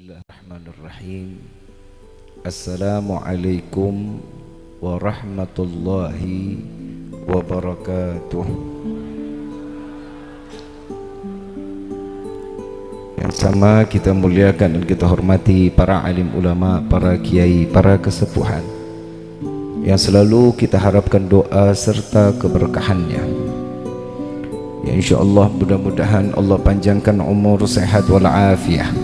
Bismillahirrahmanirrahim. Assalamualaikum warahmatullahi wabarakatuh. Yang sama kita muliakan dan kita hormati para alim ulama, para kiai, para kesepuhan yang selalu kita harapkan doa serta keberkahannya. Ya insyaallah mudah-mudahan Allah panjangkan umur, sehat walafiat,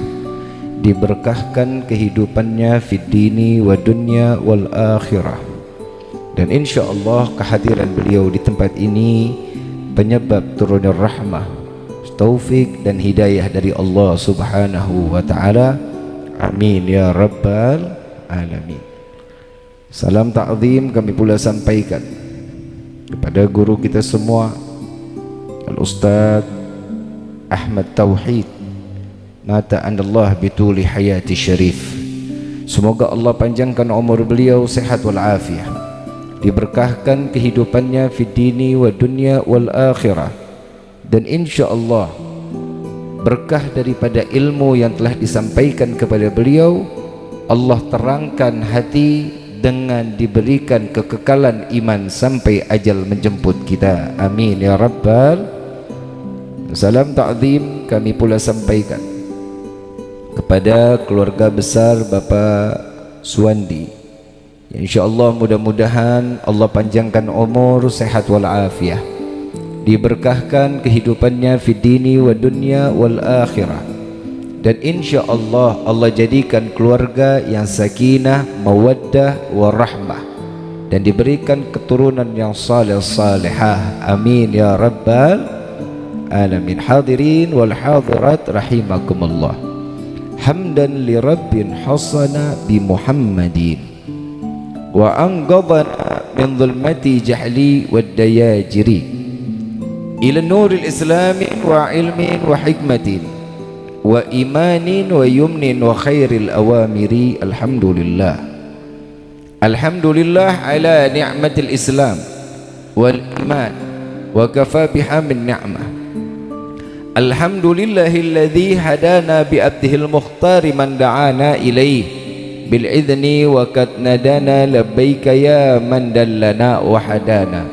diberkahkan kehidupannya fid dini wa dunya wal akhirah, dan insyaallah kehadiran beliau di tempat ini penyebab turunnya rahmah, taufik dan hidayah dari Allah Subhanahu wa taala. Amin ya rabbal alamin. Salam ta'zim kami pula sampaikan kepada guru kita semua, Al-Ustaz Ahmad Tauhid, mata Allah bituli hayati syarif. Semoga Allah panjangkan umur beliau, sehat walafiat, diberkahkan kehidupannya fid dini wa dunya wal akhirah, dan insyaallah berkah daripada ilmu yang telah disampaikan kepada beliau Allah terangkan hati dengan diberikan kekekalan iman sampai ajal menjemput kita. Amin ya rabbal. Salam ta'zim kami pula sampaikan kepada keluarga besar Bapak Suwandi, ya, insyaallah mudah-mudahan Allah panjangkan umur, sehat walafiat, diberkahkan kehidupannya fid dini wa dunya wal akhirah, dan insyaallah Allah jadikan keluarga yang sakinah, mawaddah warahmah, dan diberikan keturunan yang saleh salihah. Amin ya rabbal alamin. Hadirin wal hadirat rahimakumullah. Hamdan li rabbin hasana bi Muhammadin wa anqadhana min dhulmati jahli wad dayajiri ila nuril islami wa ilmin wa hikmatin wa imanin wa yumnin wa khairil awamiri. Alhamdulillah, alhamdulillah ala ni'matil islam wal iman wa kafa biha min ni'mah. Alhamdulillahilladzi hadana bi abdihil mukhtari man da'ana ilaih bil idzni wa qad nadana labbaika ya man dallana wa hadana.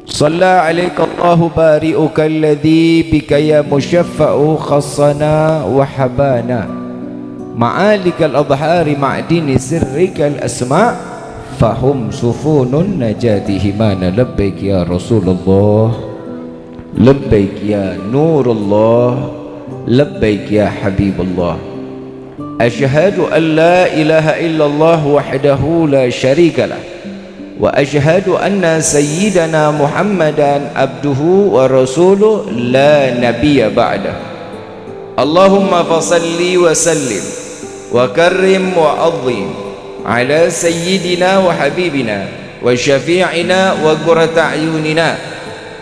Shalla alaika Allahu bari'uka alladzi bika ya musyaffa'u khassana wa habana ma'alikal adhari ma'dini sirrikal asma' fahum sufunun najati himana. Labbaik ya Rasulullah, labbaik ya Nurullah, labbaik ya Habibullah. Asyhadu an la ilaha illallah wahdahu la syarikalah wa asyhadu anna sayyidana Muhammadan abduhu wa rasuluh la nabiyya ba'dah. Allahumma fasalli wa sallim wa karrim wa azim ala sayyidina wa habibina wa syafi'ina wa qurrata a'yunina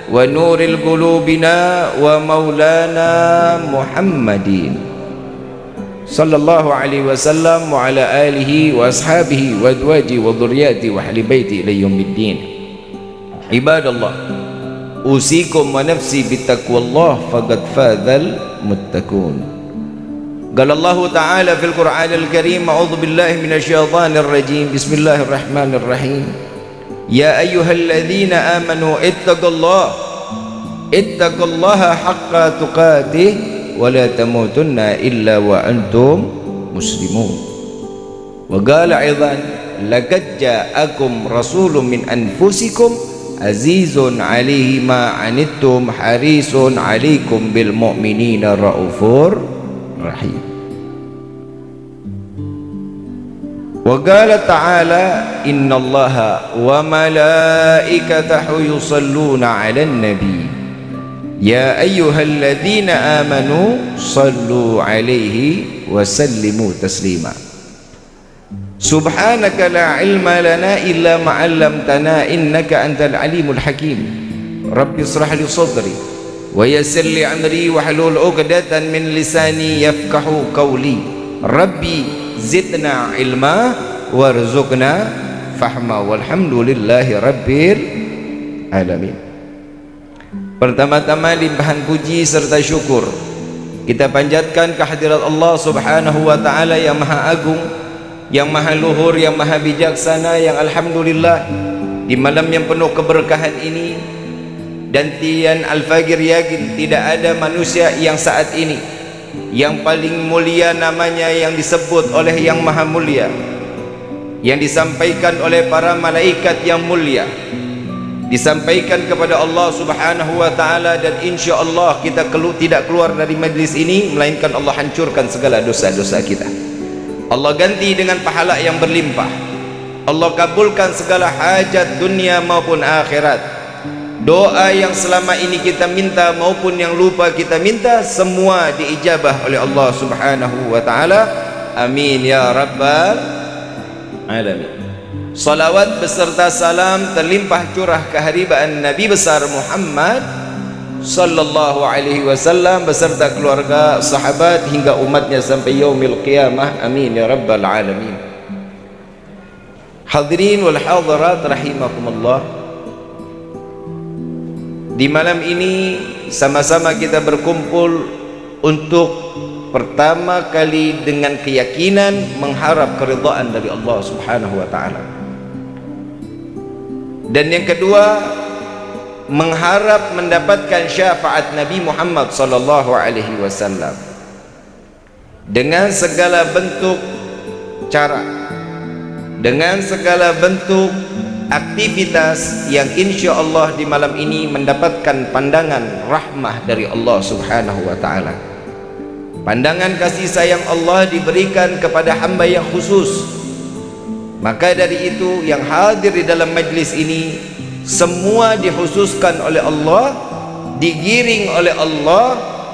wa nuril qulubina wa maulana Muhammadin sallallahu alaihi wasallam wa ala alihi wa ashabihi wa azwaji wa dhurriyyati wa ahli baiti ila yaumiddin. Ibadallah, usikum wa nafsi bittaqwallah faqad fadzal muttaqun. Qala Allah ta'ala fil Qur'anil Karim, a'udzu billahi minasyaitonir rajim, bismillahirrahmanirrahim. Ya ayyuhalladzina amanu ittaqullaha haqqa tuqatih wa la tamutunna illa wa antum muslimun. Wa qala aidan laqad ja'akum rasulun min anfusikum azizun 'alaihi ma 'anittum harisun 'alaikum bil mu'minina raufur rahim. Wa qala ta'ala innallaha wa malaikatahu yusalluna 'alan nabi ya ayyuhalladzina amanu sallu 'alaihi wa sallimu taslima. Subhanaka la ilma lana illa ma 'allamtana innaka antal alimul hakim. Rabbi ishrah li sadri wa yassir li amri wahlul 'uqdatan min lisani yafqahu qawli. Rabbi zidna ilma warzuqna fahma walhamdulillahi rabbil alamin. Pertama-tama limpahan puji serta syukur Kita panjatkan kehadirat Allah Subhanahu wa ta'ala yang maha agung, yang maha luhur, yang maha bijaksana, yang alhamdulillah di malam yang penuh keberkahan ini dan tian al-fajr yakin tidak ada manusia yang saat ini yang paling mulia namanya, yang disebut oleh yang maha mulia, yang disampaikan oleh para malaikat yang mulia, disampaikan kepada Allah Subhanahu wa ta'ala, dan insya Allah kita tidak keluar dari majlis ini melainkan Allah hancurkan segala dosa-dosa kita. Allah ganti dengan pahala yang berlimpah. Allah kabulkan segala hajat dunia maupun akhirat. Doa yang selama ini kita minta maupun yang lupa kita minta, semua diijabah oleh Allah Subhanahu wa ta'ala. Amin ya rabbal alamin. Salawat beserta salam terlimpah curah keharibaan Nabi besar Muhammad sallallahu alaihi wasallam beserta keluarga, sahabat hingga umatnya sampai yaumil qiyamah. Amin ya rabbal alamin. Hadirin wal hadirat rahimakumullah. Di malam ini sama-sama kita berkumpul untuk pertama kali dengan keyakinan mengharap keridhaan dari Allah Subhanahu wa ta'ala, dan yang kedua mengharap mendapatkan syafaat Nabi Muhammad sallallahu alaihi wasallam dengan segala bentuk cara, dengan segala bentuk aktivitas yang insya Allah di malam ini mendapatkan pandangan rahmah dari Allah Subhanahu wa ta'ala. Pandangan kasih sayang Allah diberikan kepada hamba yang khusus. Maka dari itu yang hadir di dalam majlis ini semua dikhususkan oleh Allah, digiring oleh Allah,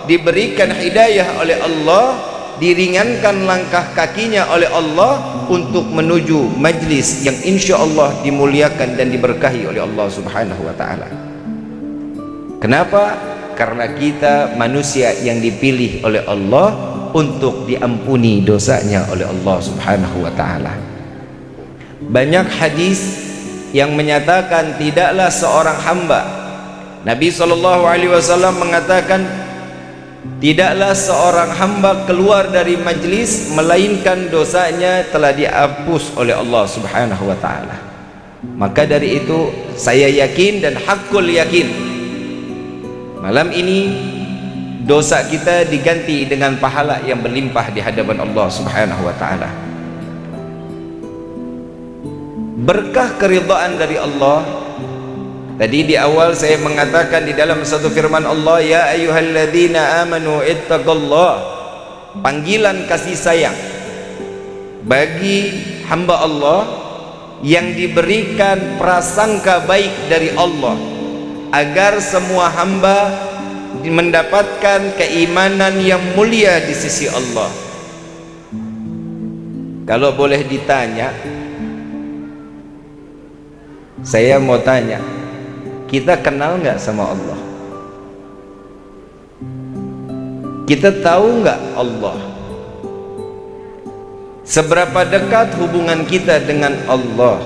diberikan hidayah oleh Allah, diringankan langkah kakinya oleh Allah untuk menuju majlis yang insya Allah dimuliakan dan diberkahi oleh Allah Subhanahu wa ta'ala. Kenapa? Karena kita manusia yang dipilih oleh Allah untuk diampuni dosanya oleh Allah Subhanahu wa ta'ala. Banyak hadis yang menyatakan tidaklah seorang hamba, Nabi SAW mengatakan tidaklah seorang hamba keluar dari majlis melainkan dosanya telah dihapus oleh Allah Subhanahu wa ta'ala. Maka dari itu saya yakin dan hakul yakin malam ini dosa kita diganti dengan pahala yang berlimpah di hadapan Allah Subhanahu wa ta'ala. Berkah keridhaan dari Allah. Tadi di awal saya mengatakan di dalam satu firman Allah, ya ayyuhalladzina amanu ittaqullah, panggilan kasih sayang bagi hamba Allah yang diberikan prasangka baik dari Allah agar semua hamba mendapatkan keimanan yang mulia di sisi Allah. Kalau boleh ditanya, saya mau tanya, kita kenal nggak sama Allah? Kita tahu nggak Allah? Seberapa dekat hubungan kita dengan Allah?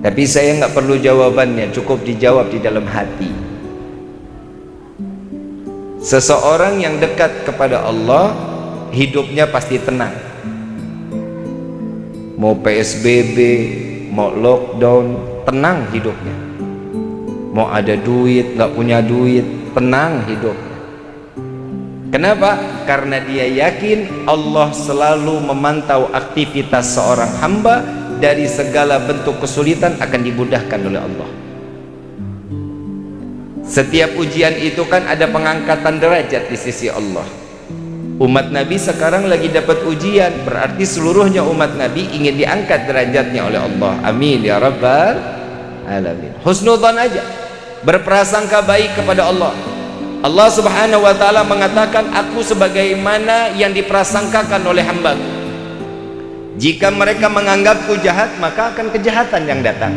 Tapi saya nggak perlu jawabannya, cukup dijawab di dalam hati. Seseorang yang dekat kepada Allah, hidupnya pasti tenang. Mau PSBB, mau lockdown, tenang hidupnya. Mau ada duit, nggak punya duit, tenang hidupnya. Kenapa? Karena dia yakin Allah selalu memantau aktivitas seorang hamba, dari segala bentuk kesulitan akan dimudahkan oleh Allah. Setiap ujian itu kan ada pengangkatan derajat di sisi Allah. Umat Nabi sekarang lagi dapat ujian, berarti seluruhnya umat Nabi ingin diangkat derajatnya oleh Allah. Amin ya rabbal alamin. Husnudzan aja, berprasangka baik kepada Allah. Allah Subhanahu wa ta'ala mengatakan, aku sebagaimana yang diprasangkakan oleh hambaku. Jika mereka menganggapku jahat, maka akan kejahatan yang datang.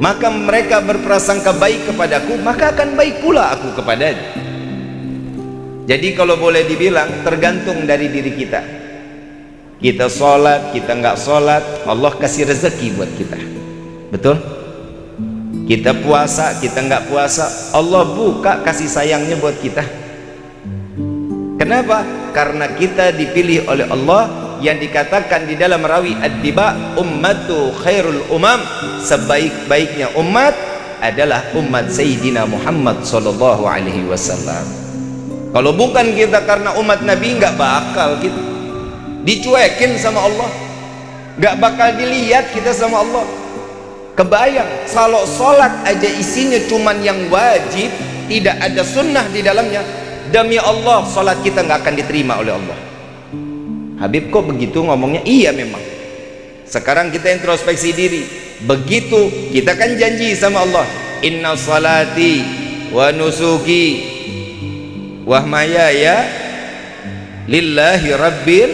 Maka mereka berprasangka baik kepadaku, maka akan baik pula aku kepadanya. Jadi kalau boleh dibilang, tergantung dari diri kita. Kita sholat, kita nggak sholat, Allah kasih rezeki buat kita. Betul? Kita puasa, kita nggak puasa, Allah buka kasih sayangnya buat kita. Kenapa? Karena kita dipilih oleh Allah, yang dikatakan di dalam rawi Ad-Diba, ummatu khairul umam, sebaik-baiknya umat adalah umat Sayyidina Muhammad sallallahu alaihi wasallam. Kalau bukan kita karena umat Nabi, nggak bakal kita dicuekin sama Allah, nggak bakal dilihat kita sama Allah. Kebayang kalau sholat aja isinya cuman yang wajib, tidak ada sunnah di dalamnya, demi Allah sholat kita nggak akan diterima oleh Allah. Habib kok begitu ngomongnya? Iya memang. Sekarang kita introspeksi diri. Begitu kita kan janji sama Allah, inna salati wa nusuki wa mahayaya lillahi rabbil.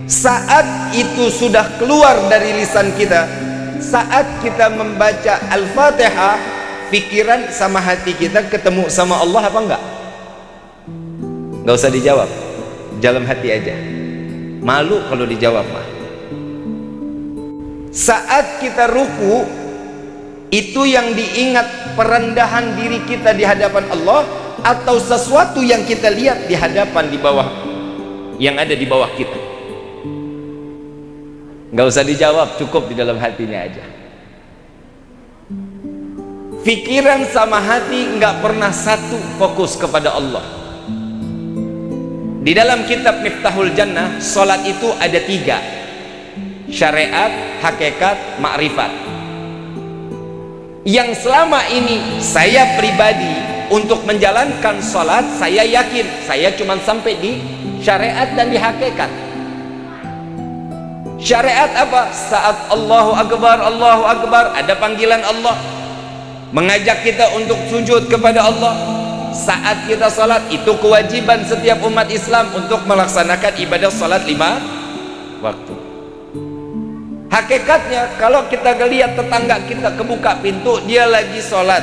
Saat itu sudah keluar dari lisan kita, saat kita membaca Al-Fatihah, pikiran sama hati kita ketemu sama Allah apa enggak? Enggak usah dijawab, dalam hati aja. Malu kalau dijawab mah. Saat kita ruku, itu yang diingat perendahan diri kita di hadapan Allah, atau sesuatu yang kita lihat di hadapan di bawah, yang ada di bawah kita? Nggak usah dijawab, cukup di dalam hatinya aja. Pikiran sama hati nggak pernah satu fokus kepada Allah. Di dalam kitab Miftahul Jannah, sholat itu ada 3: syariat, hakikat, makrifat. Yang selama ini saya pribadi untuk menjalankan sholat, saya yakin saya cuma sampai di syariat dan di hakikat. Syariat apa? Saat Allahu Akbar ada panggilan Allah mengajak kita untuk sujud kepada Allah. Saat kita salat, itu kewajiban setiap umat Islam untuk melaksanakan ibadah salat 5 waktu. Hakikatnya, kalau kita lihat tetangga kita kebuka pintu, dia lagi salat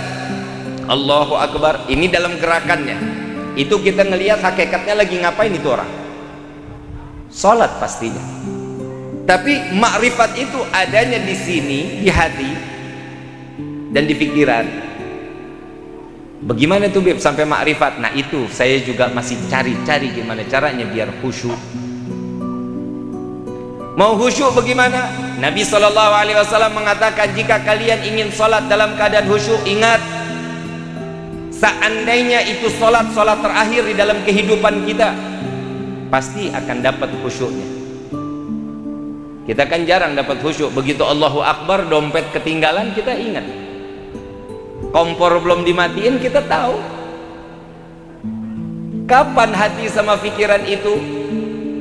Allahu Akbar, ini dalam gerakannya, itu kita ngelihat hakikatnya lagi ngapain itu orang? Salat pastinya. Tapi makrifat itu adanya di sini, di hati dan di pikiran. Bagaimana tuh Bib sampai makrifat? Nah itu saya juga masih cari-cari gimana caranya biar khusyuk. Mau khusyuk bagaimana? Nabi SAW mengatakan, jika kalian ingin sholat dalam keadaan khusyuk, ingat, seandainya itu sholat terakhir di dalam kehidupan kita, pasti akan dapat khusyuknya. Kita kan jarang dapat khusyuk. Begitu Allahu Akbar, dompet ketinggalan, kita ingat. Kompor belum dimatiin, kita tahu. Kapan hati sama pikiran itu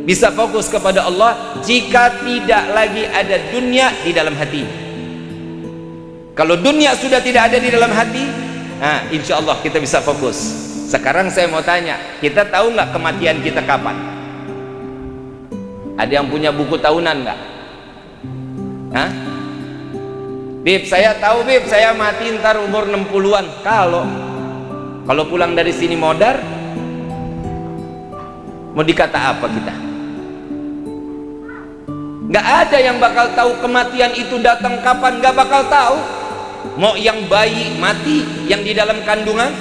bisa fokus kepada Allah? Jika tidak lagi ada dunia di dalam hati. Kalau dunia sudah tidak ada di dalam hati, nah insya Allah kita bisa fokus. Sekarang saya mau tanya, kita tahu nggak kematian kita kapan? Ada yang punya buku tahunan nggak? Hah? Bib, saya tahu Bib, saya mati ntar umur 60-an. Kalau pulang dari sini modar, mau dikata apa kita? Nggak ada yang bakal tahu kematian itu datang kapan, nggak bakal tahu. Mau yang bayi mati, yang di dalam kandungan,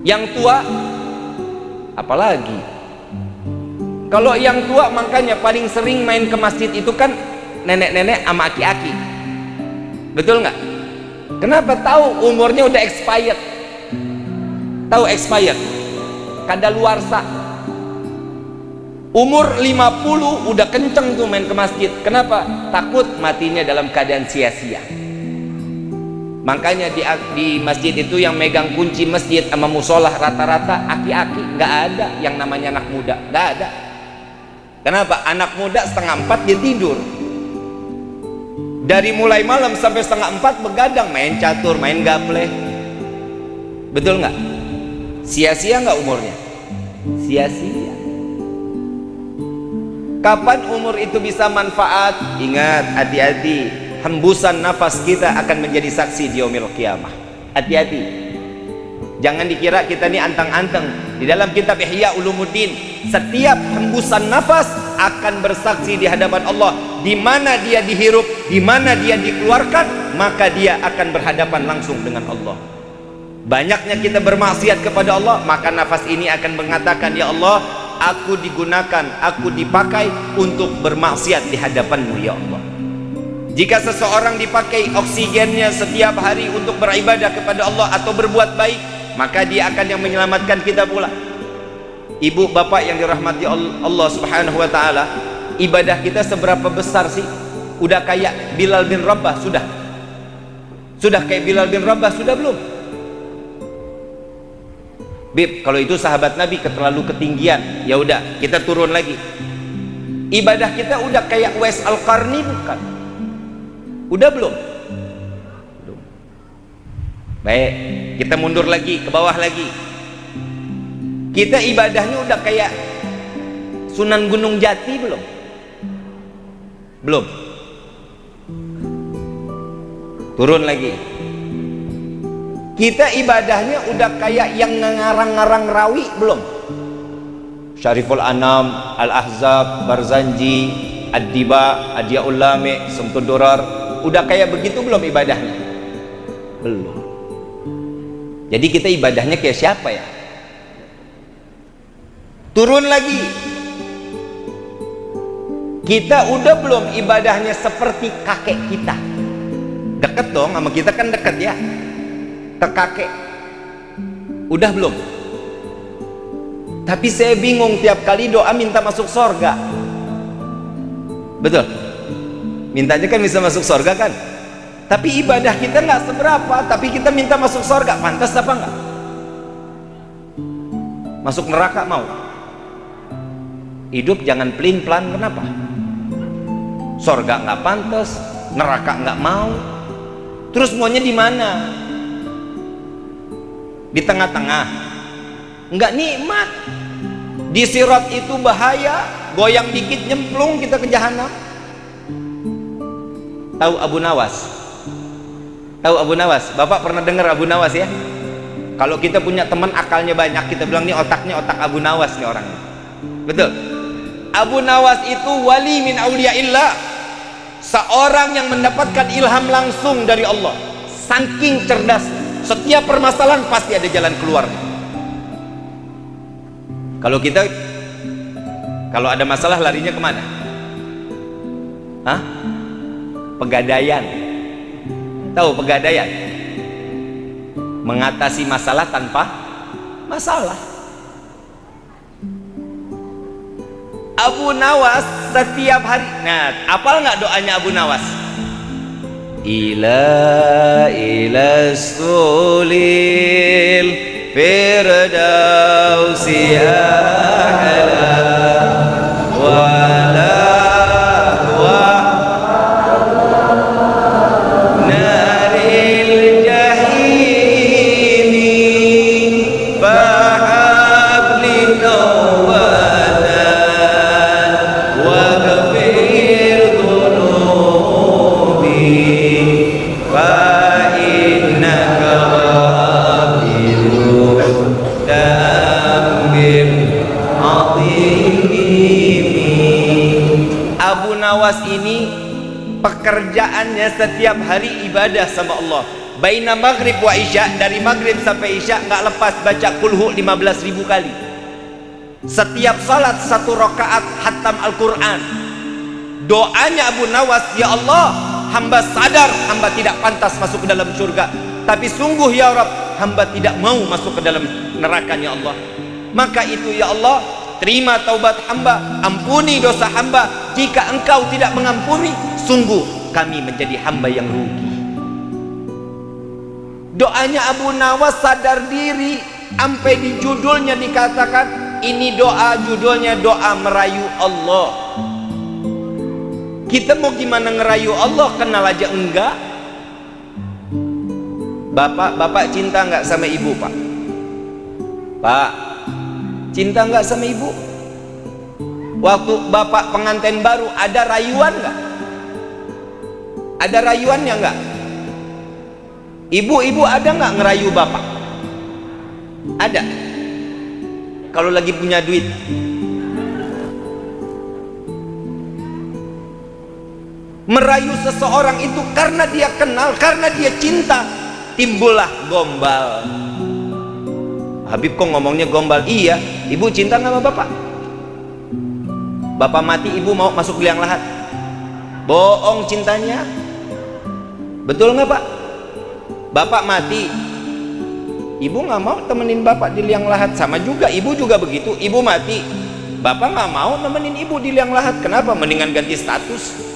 yang tua, apalagi. Kalau yang tua, makanya paling sering main ke masjid itu kan nenek-nenek sama aki-aki. Betul nggak? Kenapa? Tahu umurnya udah expired. Tahu expired? Kadaluarsa. Umur 50 udah kenceng tuh main ke masjid. Kenapa? Takut matinya dalam keadaan sia-sia. Makanya di masjid itu yang megang kunci masjid sama musolah rata-rata aki-aki. Nggak ada yang namanya anak muda. Nggak ada. Kenapa? Anak muda 3:30 dia tidur. Dari mulai malam sampai 3:30 begadang, main catur, main gaple. Betul nggak? Sia-sia nggak umurnya? Sia-sia. Kapan umur itu bisa manfaat? Ingat, hati-hati. Hembusan nafas kita akan menjadi saksi di yaumil qiyamah. Hati-hati. Jangan dikira kita ini anteng-anteng. Di dalam kitab Ihya Ulumuddin, setiap hembusan nafas akan bersaksi di hadapan Allah. Di mana dia dihirup, di mana dia dikeluarkan, maka dia akan berhadapan langsung dengan Allah. Banyaknya kita bermaksiat kepada Allah, maka nafas ini akan mengatakan, ya Allah, aku digunakan, aku dipakai untuk bermaksiat di hadapan-Mu ya Allah. Jika seseorang dipakai oksigennya setiap hari untuk beribadah kepada Allah atau berbuat baik, maka dia akan yang menyelamatkan kita pula. Ibu bapak yang dirahmati Allah Subhanahu wa taala, ibadah kita seberapa besar sih? Udah kayak Bilal bin Rabah sudah? Sudah kayak Bilal bin Rabah sudah belum? Bib, kalau itu sahabat Nabi terlalu ketinggian, ya udah kita turun lagi. Ibadah kita udah kayak Uwais Al-Qarni bukan? Udah belum? Belum. Baik, kita mundur lagi ke bawah lagi. Kita ibadahnya udah kayak Sunan Gunung Jati belum? Belum. Turun lagi. Kita ibadahnya udah kayak yang ngarang-ngarang rawi belum? Syariful Anam, Al-Ahzab, Barzanji, Ad-Diba, Adiya'ul Lami, Sumtud Durar, udah kayak begitu belum ibadahnya? Belum. Jadi kita ibadahnya kayak siapa ya? Turun lagi. Kita udah belum ibadahnya seperti kakek kita? Deket dong sama kita, kan deket ya ke kakek. Udah belum? Tapi saya bingung, tiap kali doa minta masuk surga. Betul? Mintanya kan bisa masuk surga kan? Tapi ibadah kita nggak seberapa, tapi kita minta masuk surga. Pantas apa enggak? Masuk neraka mau? Hidup jangan pelin-pelan, kenapa? Surga nggak pantas, neraka nggak mau. Terus maunya di mana? Di tengah-tengah, nggak nikmat. Di sirat itu bahaya, goyang dikit nyemplung kita ke jahanam. Tahu Abu Nawas? Tahu Abu Nawas? Bapak pernah dengar Abu Nawas ya? Kalau kita punya teman akalnya banyak, kita bilang nih otaknya otak Abu Nawas nih orangnya. Betul? Abu Nawas itu wali min auliyaillah, seorang yang mendapatkan ilham langsung dari Allah. Saking cerdasnya, setiap permasalahan pasti ada jalan keluar. Kalau kita, kalau ada masalah larinya kemana? Hah? Pegadaian. Tahu pegadaian? Mengatasi masalah tanpa masalah. Abu Nawas setiap hari, nah apal nggak doanya Abu Nawas? Ila sulil firdausi a'la wala wa naril jahimi fahabli tawbatan wa ghafir dhunubi fa innaka ghafirun dambir azimi. Abu Nawas ini pekerjaannya setiap hari ibadah sama Allah. Baina maghrib wa isya, dari maghrib sampai isya nggak lepas baca kulhu 15.000 kali. Setiap salat 1 rakaat hatam Al-Quran. Doanya Abu Nawas, ya Allah, hamba sadar hamba tidak pantas masuk ke dalam surga, tapi sungguh ya Rabb, hamba tidak mau masuk ke dalam nerakanya Allah. Maka itu ya Allah, terima taubat hamba, ampuni dosa hamba. Jika engkau tidak mengampuni, sungguh kami menjadi hamba yang rugi. Doanya Abu Nawas sadar diri, sampai di judulnya dikatakan ini doa, judulnya doa merayu Allah. Kita mau gimana ngerayu Allah, kenal aja enggak? Bapak cinta enggak sama ibu, Pak? Pak, cinta enggak sama ibu? Waktu bapak pengantin baru ada rayuan enggak? Ada rayuannya enggak? Ibu-ibu ada enggak ngerayu bapak? Ada. kalau lagi punya duit. Merayu seseorang itu karena dia kenal, karena dia cinta, timbullah gombal. Habib kok ngomongnya gombal? Iya, ibu cinta nggak sama bapak? Bapak mati, ibu mau masuk liang lahat? Bohong cintanya. Betul nggak pak? Bapak mati, ibu nggak mau temenin bapak di liang lahat. Sama juga, ibu juga begitu. Ibu mati, bapak nggak mau nemenin ibu di liang lahat. Kenapa? Mendingan ganti status.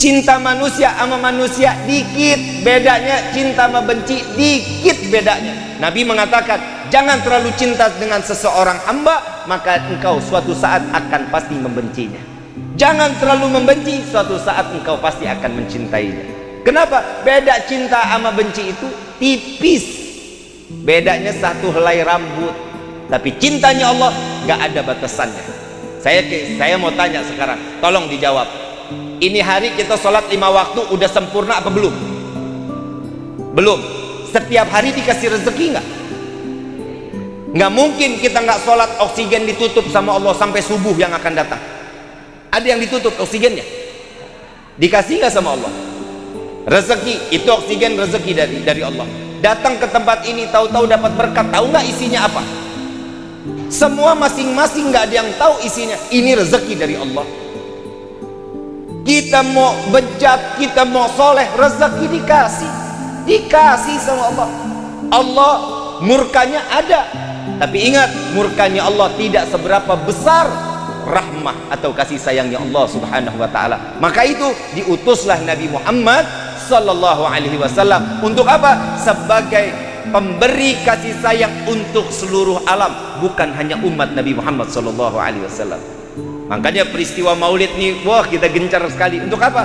Cinta manusia sama manusia dikit bedanya, cinta sama benci dikit bedanya. Nabi mengatakan, jangan terlalu cinta dengan seseorang hamba, maka engkau suatu saat akan pasti membencinya. Jangan terlalu membenci, suatu saat engkau pasti akan mencintainya. Kenapa? Beda cinta sama benci itu tipis. Bedanya satu helai rambut. Tapi cintanya Allah gak ada batasannya. Saya mau tanya sekarang, tolong dijawab. Ini hari kita sholat 5 waktu udah sempurna apa belum? Belum. Setiap hari dikasih rezeki nggak? Nggak mungkin kita nggak sholat, oksigen ditutup sama Allah sampai subuh yang akan datang. Ada yang ditutup oksigennya? Dikasih nggak sama Allah? Rezeki itu oksigen, rezeki dari Allah. Datang ke tempat ini tahu-tahu dapat berkat, tahu nggak isinya apa? Semua masing-masing nggak ada yang tahu isinya. Ini rezeki dari Allah. Kita mau bejat, kita mau soleh, rezeki dikasih sama Allah. Allah murkanya ada, tapi ingat, murkanya Allah tidak seberapa besar rahmah atau kasih sayangnya Allah subhanahu wa ta'ala. Maka itu diutuslah Nabi Muhammad sallallahu alaihi wasallam. Untuk apa? Sebagai pemberi kasih sayang untuk seluruh alam, bukan hanya umat Nabi Muhammad sallallahu alaihi wasallam. Makanya peristiwa maulid ini, wah kita gencar sekali. Untuk apa?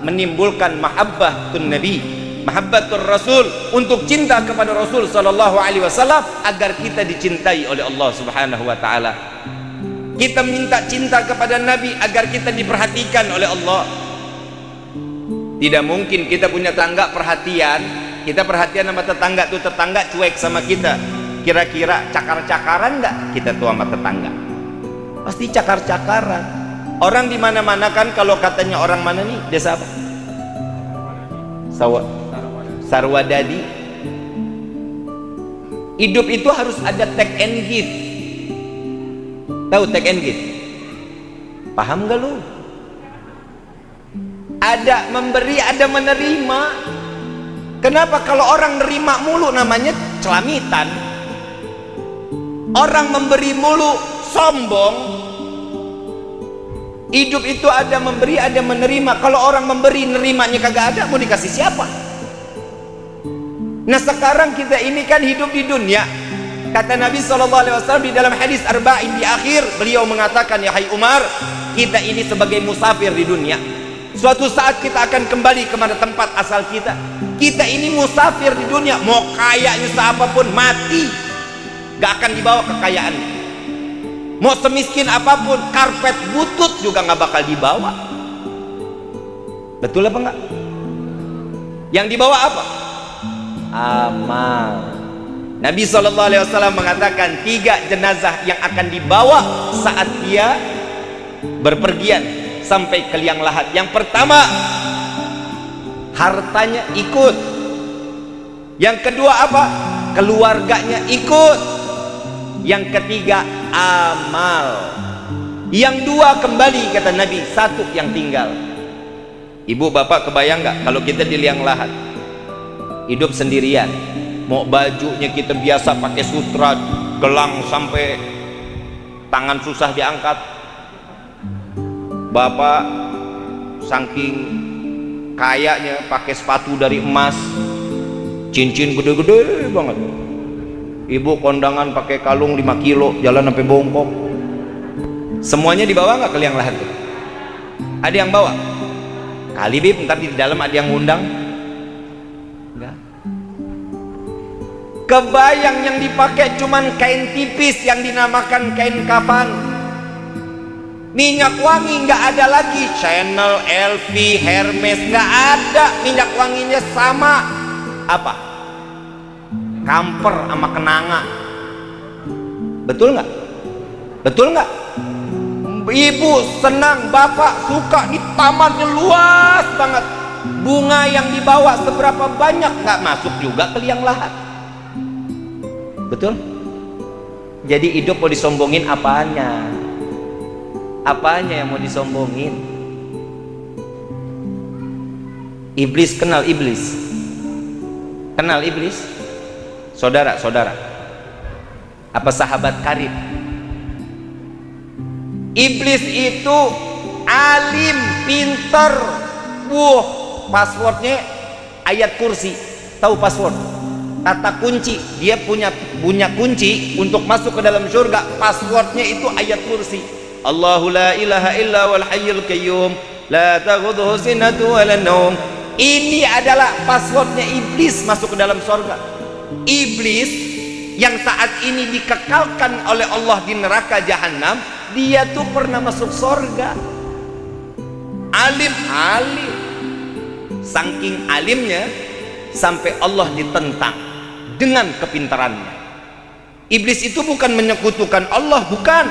Menimbulkan mahabbatun Nabi, mahabbatur Rasul, untuk cinta kepada Rasul sallallahu alaihi wasallam, agar kita dicintai oleh Allah subhanahu wa ta'ala. Kita minta cinta kepada Nabi agar kita diperhatikan oleh Allah. Tidak mungkin kita punya tetangga perhatian, kita perhatian sama tetangga tuh, tetangga cuek sama kita. Kira-kira cakar-cakaran nggak kita tuh sama tetangga? Pasti cakar-cakaran. Orang di mana-mana kan, kalau katanya orang mana nih, desa apa? Sarwadadi. Hidup itu harus ada take and give. Tahu take and give? Paham gak lu? Ada memberi, ada menerima. Kenapa? Kalau orang nerima mulu namanya celamitan. Orang memberi mulu sombong. Hidup itu ada memberi, ada menerima. Kalau orang memberi, nerimanya kagak ada, mau dikasih siapa? Nah sekarang kita ini kan hidup di dunia. Kata Nabi SAW di dalam hadis Arba'in di akhir, beliau mengatakan, ya hai Umar, kita ini sebagai musafir di dunia. Suatu saat kita akan kembali kepada tempat asal kita. Kita ini musafir di dunia. Mau kayanya seapapun, mati gak akan dibawa kekayaan. Mau semiskin apapun, karpet butut juga nggak bakal dibawa. Betul apa enggak? Yang dibawa apa? Amal. Nabi SAW mengatakan 3 jenazah yang akan dibawa saat dia berpergian sampai ke liang lahat. Yang pertama, hartanya ikut. Yang kedua apa? Keluarganya ikut. Yang ketiga, amal. Yang 2 kembali, kata Nabi, 1 yang tinggal. Ibu bapak kebayang nggak kalau kita di liang lahat, hidup sendirian, mau bajunya kita biasa pakai sutra, gelang sampai tangan susah diangkat. Bapak saking kayanya pakai sepatu dari emas, cincin gede-gede banget. Ibu kondangan pakai kalung 5 kilo, jalan sampai bongkok. Semuanya dibawa nggak ke liang lahat? Ada yang bawa? Kali bib, ntar di dalam ada yang ngundang? Enggak. Kebayang yang dipakai cuman kain tipis yang dinamakan kain kafan. Minyak wangi nggak ada lagi. Chanel, LV, Hermes nggak ada. Minyak wanginya sama. Apa? kamper sama kenanga. Betul nggak? Betul nggak? Ibu senang, bapak suka, di tamannya luas banget, bunga yang dibawa seberapa banyak nggak masuk juga ke liang lahat. Betul? Jadi hidup mau disombongin apanya? Apanya yang mau disombongin? Iblis, kenal iblis? Kenal iblis? Saudara-saudara, apa sahabat karib? Iblis itu alim, pinter. Passwordnya ayat kursi. Tahu password? Kata kunci. Dia punya kunci untuk masuk ke dalam surga. Passwordnya itu ayat kursi. Allahu la ilaha illa wal hayyul qayyum la takhudhuhu sinatun wa la naum. Ini adalah passwordnya iblis masuk ke dalam surga. Iblis yang saat ini dikekalkan oleh Allah di neraka jahanam, dia tuh pernah masuk surga. Alim, saking alimnya sampai Allah ditentang dengan kepintarannya. Iblis itu bukan menyekutukan Allah, bukan,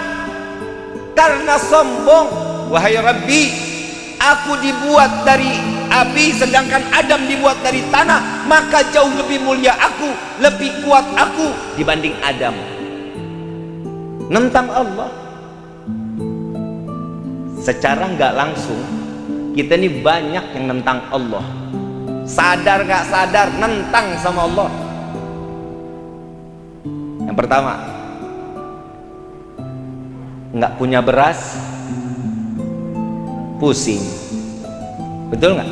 karena sombong. Wahai Rabbi, aku dibuat dari api sedangkan Adam dibuat dari tanah, maka jauh lebih mulia aku, lebih kuat aku dibanding Adam. Nentang Allah. Secara nggak langsung kita ini banyak yang nentang Allah. Sadar nggak sadar nentang sama Allah. Yang pertama, nggak punya beras, pusing. Betul nggak?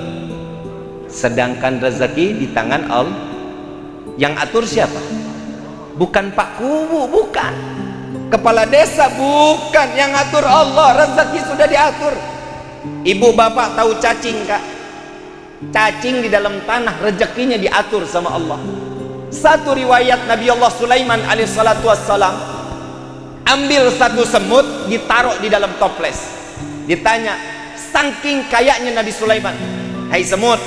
Sedangkan rezeki di tangan Allah. Yang atur siapa? Bukan Pak Kubu, bukan kepala desa, bukan. Yang atur Allah. Rezeki sudah diatur. Ibu bapak tahu cacing, Kak? Cacing di dalam tanah, rezekinya diatur sama Allah. Satu riwayat Nabi Allah Sulaiman alaihissalatu wassalam ambil satu semut, ditaruh di dalam toples. Ditanya, saking kayaknya Nabi Sulaiman, hai semut,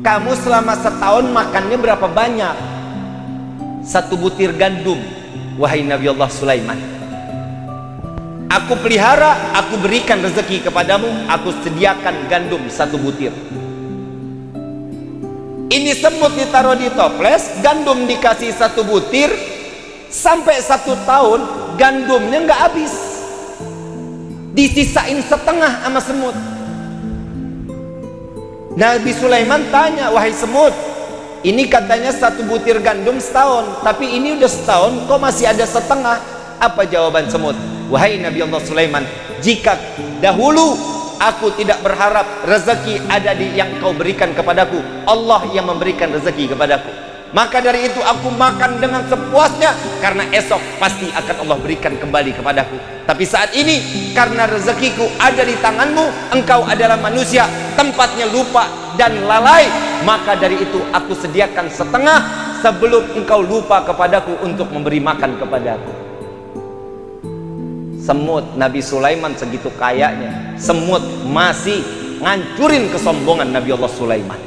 kamu selama setahun makannya berapa banyak? Satu butir gandum. Wahai Nabi Allah Sulaiman, aku pelihara, aku berikan rezeki kepadamu, aku sediakan gandum satu butir. Ini semut ditaruh di toples, gandum dikasih satu butir, sampai 1 tahun gandumnya nggak habis, disisain setengah sama semut. Nabi Sulaiman tanya, wahai semut, ini katanya 1 butir gandum setahun, tapi ini udah setahun kok masih ada setengah. Apa jawaban semut? Wahai Nabi Allah Sulaiman, jika dahulu aku tidak berharap rezeki ada di yang kau berikan kepadaku, Allah yang memberikan rezeki kepadaku, maka dari itu aku makan dengan sepuasnya, karena esok pasti akan Allah berikan kembali kepadaku. Tapi saat ini karena rezekiku ada di tanganmu, engkau adalah manusia, tempatnya lupa dan lalai, maka dari itu aku sediakan setengah sebelum engkau lupa kepadaku untuk memberi makan kepadaku. Semut, Nabi Sulaiman segitu kayanya, semut masih ngancurin kesombongan Nabi Allah Sulaiman.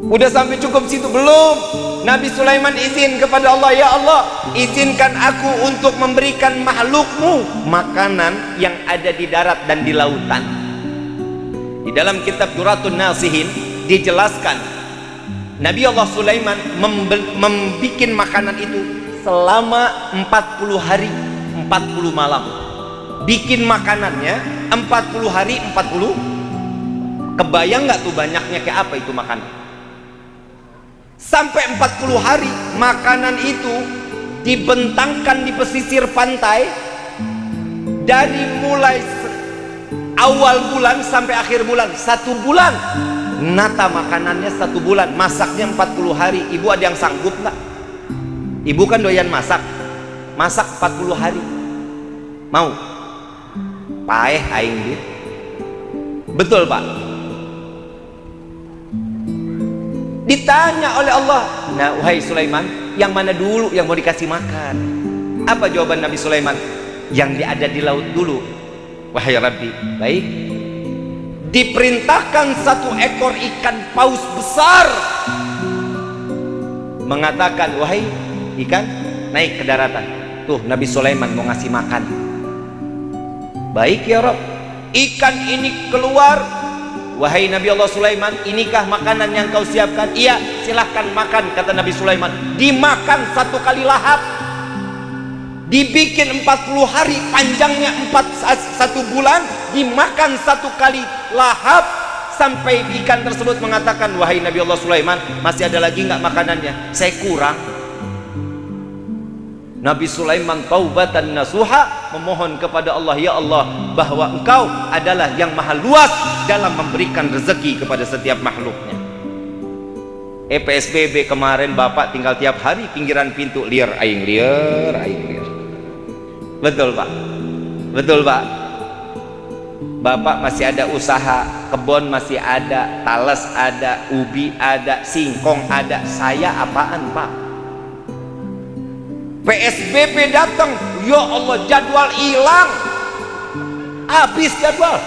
Udah sampai cukup situ belum? Nabi Sulaiman izin kepada Allah, ya Allah, izinkan aku untuk memberikan makhlukmu makanan yang ada di darat dan di lautan. Di dalam kitab Duratun Nasihin dijelaskan, Nabi Allah Sulaiman membuat makanan itu selama 40 hari 40 malam. Bikin makanannya 40 hari 40. Kebayang nggak tuh banyaknya kayak apa itu makanan? Sampai 40 hari makanan itu dibentangkan di pesisir pantai, dari mulai awal bulan sampai akhir bulan, 1 bulan. Nata makanannya 1 bulan, masaknya 40 hari. Ibu ada yang sanggup nggak? Ibu kan doyan masak, masak 40 hari. Mau? Paeh aing dit. Betul Pak? Ditanya oleh Allah, nah wahai Sulaiman, yang mana dulu yang mau dikasih makan? Apa jawaban Nabi Sulaiman? Yang ada di laut dulu. Wahai Rabbi, baik. Diperintahkan 1 ekor ikan paus besar mengatakan, wahai ikan, naik ke daratan. Tuh Nabi Sulaiman mau ngasih makan. Baik ya Rob. Ikan ini keluar. Wahai Nabi Allah Sulaiman, inikah makanan yang kau siapkan? Iya, silahkan makan, kata Nabi Sulaiman. Dimakan 1 kali lahap. Dibikin 40 hari, panjangnya 1 bulan, dimakan 1 kali lahap, sampai ikan tersebut mengatakan, wahai Nabi Allah Sulaiman, masih ada lagi nggak makanannya? Saya kurang. Nabi Sulaiman taubatan nasuha, memohon kepada Allah, ya Allah, bahwa engkau adalah yang maha luas dalam memberikan rezeki kepada setiap makhluknya. PSBB kemarin Bapak tinggal tiap hari pinggiran pintu, liar aing liar aing liar. Betul Pak, betul Pak. Bapak masih ada usaha, kebun masih ada, talas ada, ubi ada, singkong ada. Saya apaan Pak? PSBB datang, ya Allah, jadwal hilang, habis jadwal,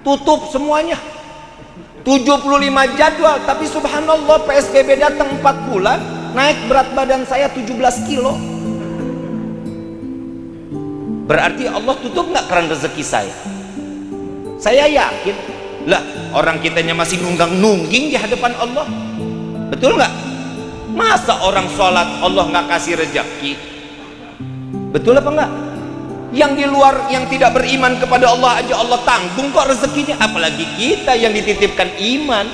tutup semuanya, 75 jadwal. Tapi subhanallah, PSBB datang 4 bulan, naik berat badan saya 17 kilo. Berarti Allah tutup nggak keran rezeki saya? Saya yakin lah, orang kitanya masih nunggang-nungging di hadapan Allah. Betul nggak? Masa orang sholat Allah nggak kasih rezeki? Betul apa enggak? Yang di luar, yang tidak beriman kepada Allah aja Allah tanggung kok rezekinya, apalagi kita yang dititipkan iman.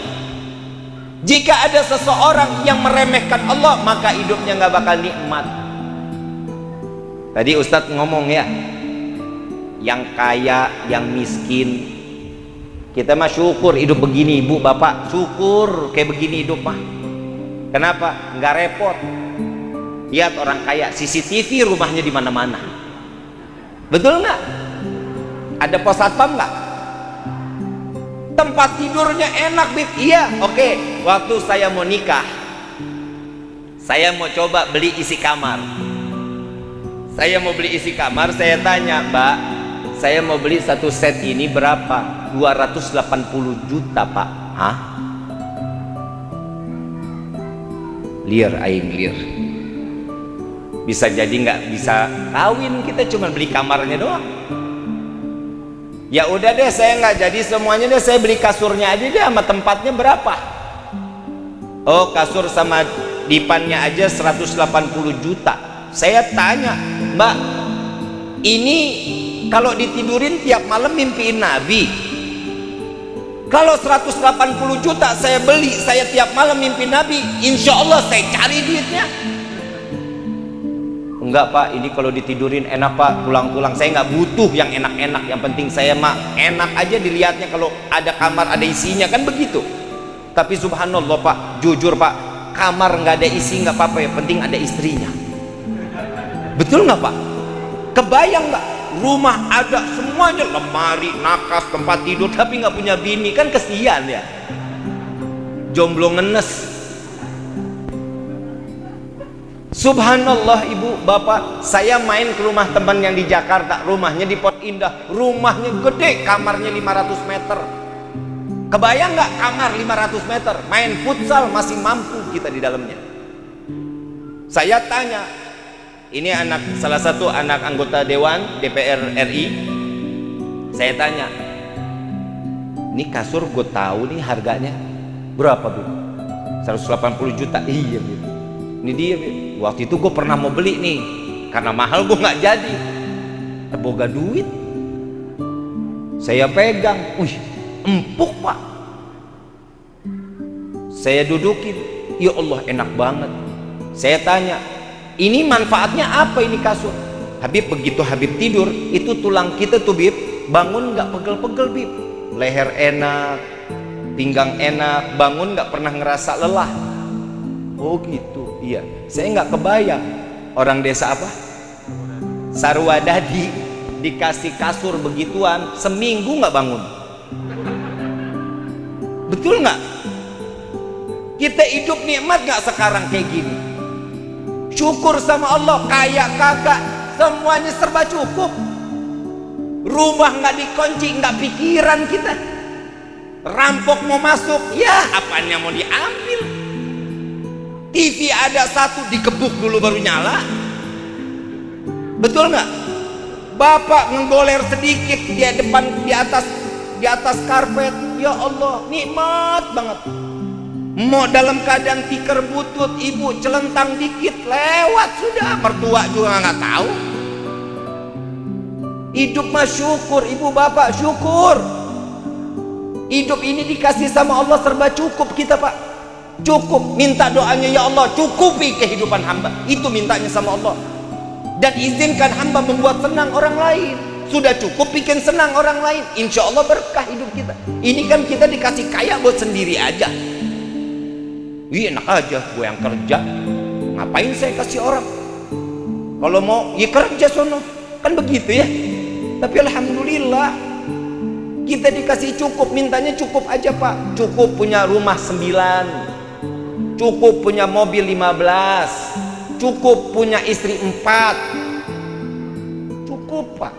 Jika ada seseorang yang meremehkan Allah, maka hidupnya nggak bakal nikmat. Tadi Ustadz ngomong ya, yang kaya, yang miskin, kita mah syukur hidup begini, ibu bapak, syukur kayak begini hidup mah. Kenapa? Nggak repot. Lihat orang kaya, CCTV rumahnya di mana-mana. Betul nggak? Ada pos satpam nggak? Tempat tidurnya enak, Bib. Iya, oke. Waktu saya mau nikah, saya mau coba beli isi kamar. Saya mau beli isi kamar, saya tanya, Mbak, saya mau beli 1 set ini berapa? 280 juta, Pak. Hah? Liar aing liar. Bisa jadi nggak bisa kawin, kita cuma beli kamarnya doang. Ya udah deh, saya nggak jadi semuanya deh, saya beli kasurnya aja deh, sama tempatnya berapa? Oh, kasur sama dipannya aja 180 juta. Saya tanya, Mbak, ini kalau ditidurin tiap malam mimpiin Nabi. Kalau 180 juta saya beli, saya tiap malam mimpi Nabi, insya Allah saya cari duitnya. Enggak Pak, ini kalau ditidurin enak Pak, tulang-tulang saya nggak butuh yang enak-enak, yang penting saya mah enak aja dilihatnya, kalau ada kamar ada isinya, kan begitu. Tapi subhanallah Pak, jujur Pak, kamar nggak ada isi nggak apa-apa, ya penting ada istrinya. Betul nggak Pak? Kebayang nggak? Rumah ada semuanya, lemari, nakas, tempat tidur, tapi nggak punya bini, kan kesian ya. Jomblo ngenes. Subhanallah ibu bapak, saya main ke rumah teman yang di Jakarta, rumahnya di Pondok Indah, rumahnya gede, kamarnya 500 meter. Kebayang nggak kamar 500 meter, main futsal masih mampu kita di dalamnya. Saya tanya, ini salah satu anak anggota Dewan DPR RI, saya tanya, ini kasur gue tahu nih harganya berapa Bu? 180 juta. Iya Bu, ini dia Bu. Waktu itu gue pernah mau beli nih, karena mahal gue nggak jadi, boga duit, saya pegang, wih empuk Pak. Saya dudukin, ya Allah enak banget. Saya tanya, ini manfaatnya apa ini kasur? Habib, begitu Habib tidur, itu tulang kita tuh Bib, bangun nggak pegel-pegel Bib, leher enak, pinggang enak, bangun nggak pernah ngerasa lelah. Oh gitu, iya. Saya nggak kebayang orang desa apa? Sarwadadi dikasih kasur begituan, seminggu nggak bangun. Betul nggak? Kita hidup nikmat nggak sekarang kayak gini? Syukur sama Allah, kaya kagak, semuanya serba cukup. Rumah nggak dikunci, nggak pikiran kita. Rampok mau masuk, ya apanya mau diambil. TV ada satu dikebuk dulu baru nyala. Betul nggak? Bapak ngegoler sedikit di depan, di atas karpet, ya Allah, nikmat banget. Mau dalam keadaan tikar butut, ibu celentang dikit lewat sudah, mertua juga nggak tahu. Hidup mah syukur, ibu bapak syukur. Hidup ini dikasih sama Allah serba cukup kita pak. Cukup, minta doanya, ya Allah cukupi kehidupan hamba. Itu mintanya sama Allah. Dan izinkan hamba membuat senang orang lain. Sudah cukup bikin senang orang lain, insya Allah berkah hidup kita. Ini kan kita dikasih kaya buat sendiri aja. Wih enak aja, gue yang kerja, ngapain saya kasih orang? Kalau mau ya kerja sono, kan begitu ya. Tapi alhamdulillah kita dikasih cukup, mintanya cukup aja pak. Cukup punya rumah 9, cukup punya mobil 15, cukup punya istri 4. Cukup pak.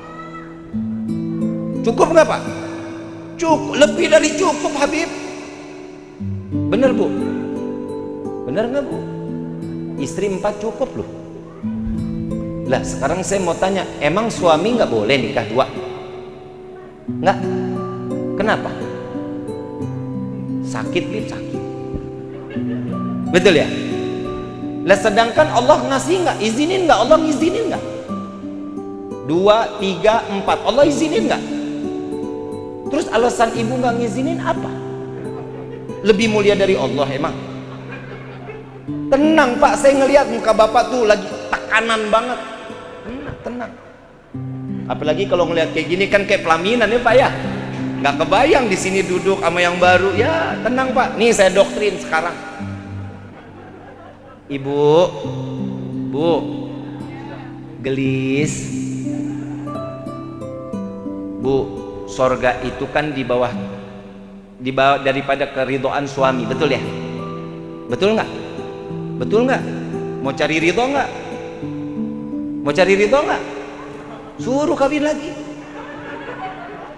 Cukup nggak pak? Cukup, lebih dari cukup Habib. Bener bu? Bener nggak bu? Istri 4 cukup loh. Lah sekarang saya mau tanya, emang suami nggak boleh nikah 2? Nggak? Kenapa? Sakit Bib, sakit. Betul ya? Lah sedangkan Allah ngasih nggak? Izinin nggak? Allah ngizinin nggak? 2, 3, 4 Allah izinin nggak? Terus alasan ibu nggak ngizinin apa? Lebih mulia dari Allah emang? Tenang pak, saya ngelihat muka bapak tuh lagi tekanan banget. Tenang. Apalagi kalau ngelihat kayak gini kan kayak pelaminan ya pak ya. Nggak kebayang di sini duduk sama yang baru. Ya tenang pak. Nih saya doktrin sekarang. Ibu, bu, gelis, bu, sorga itu kan di bawah daripada keridhaan suami, betul ya? Betul nggak? Betul nggak? Mau cari ridho nggak? Mau cari ridho nggak? Suruh kawin lagi.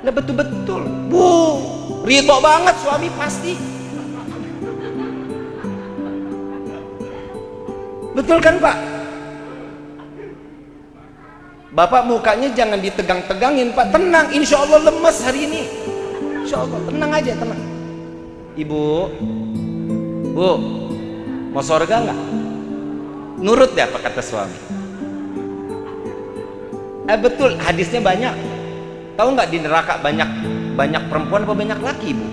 Nah betul-betul, bu, ridho banget suami pasti. Betul kan pak? Bapak mukanya jangan ditegang-tegangin pak, tenang, insya Allah lemes hari ini. Insya Allah, tenang aja, tenang. Ibu, bu, mau sorga nggak? Nurut deh apa kata suami. Betul, hadisnya banyak. Tahu nggak di neraka banyak perempuan apa banyak laki ibu?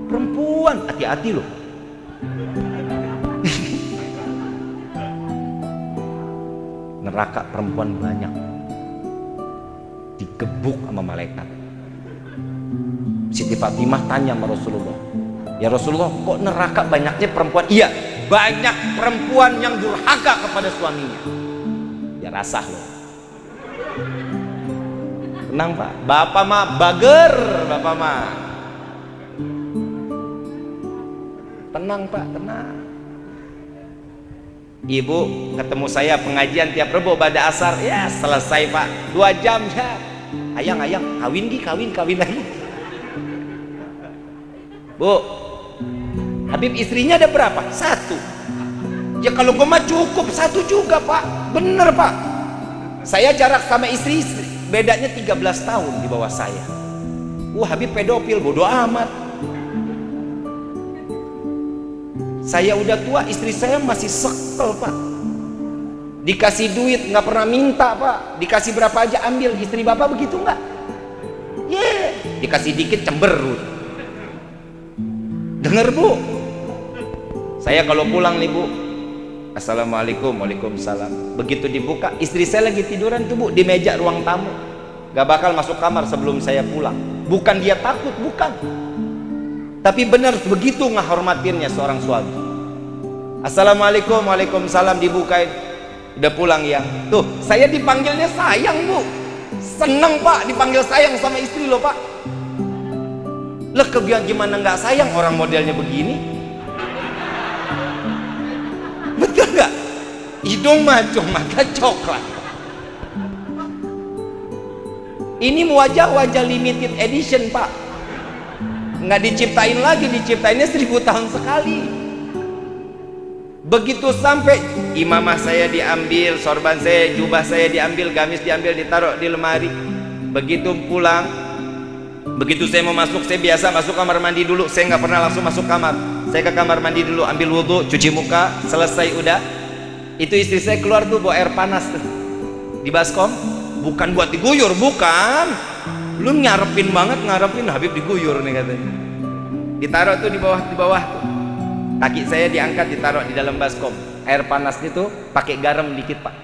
Perempuan, hati-hati loh. Neraka perempuan banyak, digebuk sama malaikat. Siti Fatimah tanya sama Rasulullah, ya Rasulullah kok neraka banyaknya perempuan? Iya, banyak perempuan yang durhaka kepada suaminya. Ya rasah loh. Tenang pak, bapak mah bager, bapak mah tenang pak, tenang. Ibu ketemu saya pengajian tiap Rebo pada asar, ya selesai pak, 2 jam ya. Ayang kawin lagi. Bu, Habib istrinya ada berapa? 1. Ya kalau gue mah cukup 1 juga pak, bener pak. Saya jarak sama istri bedanya 13 tahun di bawah saya. Habib pedofil, bodoh amat. Saya udah tua, istri saya masih sekel pak. Dikasih duit nggak pernah minta pak. Dikasih berapa aja ambil. Istri bapak begitu nggak? Dikasih dikit cemberut. Dengar bu, saya kalau pulang nih bu, assalamualaikum, waalaikumsalam. Begitu dibuka, istri saya lagi tiduran tuh bu di meja ruang tamu. Gak bakal masuk kamar sebelum saya pulang. Bukan dia takut, bukan. Tapi benar begitu ngehormatinnya seorang suami. Assalamualaikum, waalaikumsalam, dibukain. Udah pulang ya. Tuh, saya dipanggilnya sayang bu. Seneng pak dipanggil sayang sama istri lo pak. Lah gimana nggak sayang orang modelnya begini? Betul nggak? Hidung mancung, mata coklat. Ini wajah-wajah limited edition pak. Nggak diciptain lagi, diciptainnya 1000 tahun sekali. Begitu sampai, imamah saya diambil, sorban saya, jubah saya diambil, gamis diambil, ditaruh di lemari. Begitu pulang, begitu saya mau masuk, saya biasa masuk kamar mandi dulu. Saya nggak pernah langsung masuk kamar. Saya ke kamar mandi dulu, ambil wudhu, cuci muka, selesai udah. Itu istri saya keluar tuh bawa air panas tuh di baskom. Bukan buat diguyur, bukan. Lu ngarepin banget, ngarepin Habib diguyur nih katanya. Ditaruh tuh di bawah tuh. Kaki saya diangkat, ditaruh di dalam baskom. Air panas itu pakai garam dikit pak.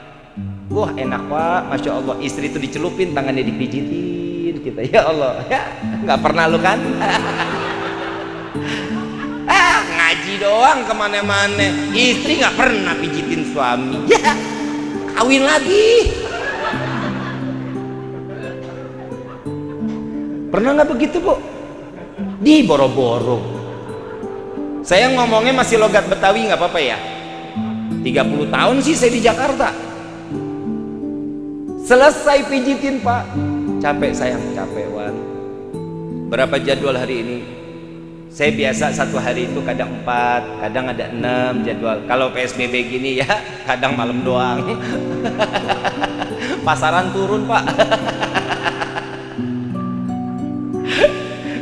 Wah enak pak, masya Allah. Istri itu dicelupin, tangannya dipijitin kita. Ya Allah, ya nggak pernah lu kan? Ngaji doang kemana-mana. Istri nggak pernah pijitin suami. Ya kawin lagi. Pernah nggak begitu bu? Di boro-boro. Saya ngomongnya masih logat Betawi, nggak apa-apa ya. 30 tahun sih saya di Jakarta. Selesai pijitin pak, capek sayang, capek Wan. Berapa jadwal hari ini? Saya biasa satu hari itu kadang 4, kadang ada 6 jadwal. Kalau PSBB gini ya kadang malam doang. Pasaran turun pak.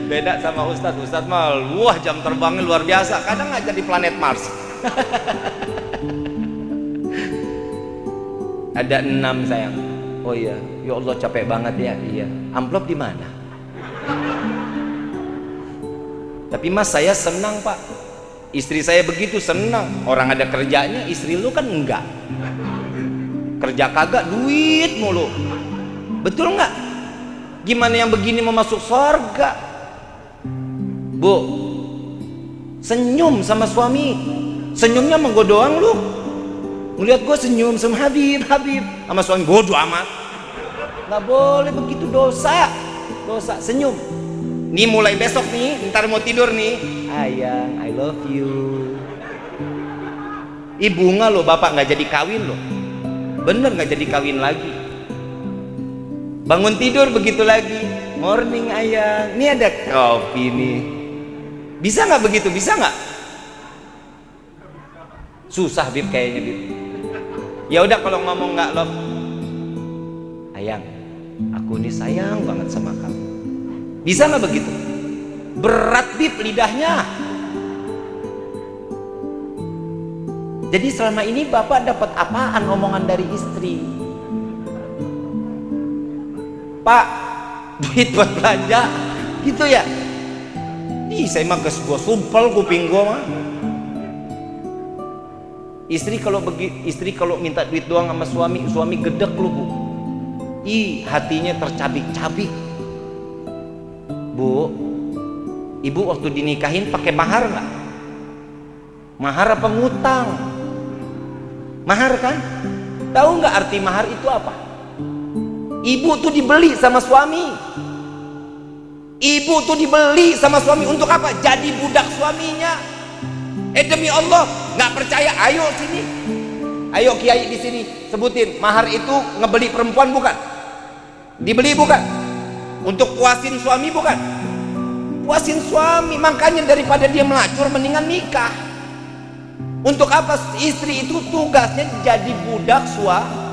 Beda sama Ustadz mah wah jam terbangnya luar biasa, kadang aja di planet Mars. Ada 6 sayang. Oh iya, ya Allah capek banget ya. Iya. Amplop di mana? Tapi mas saya senang pak. Istri saya begitu senang. Orang ada kerjanya, istri lu kan enggak. Kerja kagak, duit mulu. Betul nggak? Gimana yang begini mau masuk surga? Bu, senyum sama suami. Senyumnya menggoda doang lu. Ngeliat gue senyum sama Habib, sama suami bodoh amat. Nggak boleh begitu, dosa. Senyum. Nih mulai besok nih, ntar mau tidur nih. Ayang, I love you. Bunga lo, bapak nggak jadi kawin lo. Bener nggak jadi kawin lagi. Bangun tidur begitu lagi. Morning ayang, ini ada kopi nih. Bisa nggak begitu? Bisa nggak? Susah Bib kayaknya Bib. Ya udah kalau ngomong nggak love, ayang, aku ini sayang banget sama kamu. Bisa nggak begitu? Berat Bib lidahnya. Jadi selama ini bapak dapat apaan omongan dari istri? Pak, duit buat belanja, gitu ya? Ih, saya mah gua sumpel kuping gua mah. Istri kalau minta duit doang sama suami gedek lu bu. Ih, hatinya tercabik-cabik. Bu, ibu waktu dinikahin pakai mahar nggak? Mahar apa ngutang? Mahar kan? Tahu nggak arti mahar itu apa? Ibu tuh dibeli sama suami. Ibu tuh dibeli sama suami untuk apa? Jadi budak suaminya. Demi Allah, nggak percaya? Ayo sini, ayo kiai di sini sebutin mahar itu ngebeli perempuan bukan? Dibeli bukan? Untuk puasin suami bukan? Puasin suami, makanya daripada dia melacur mendingan nikah. Untuk apa? Istri itu tugasnya jadi budak suami.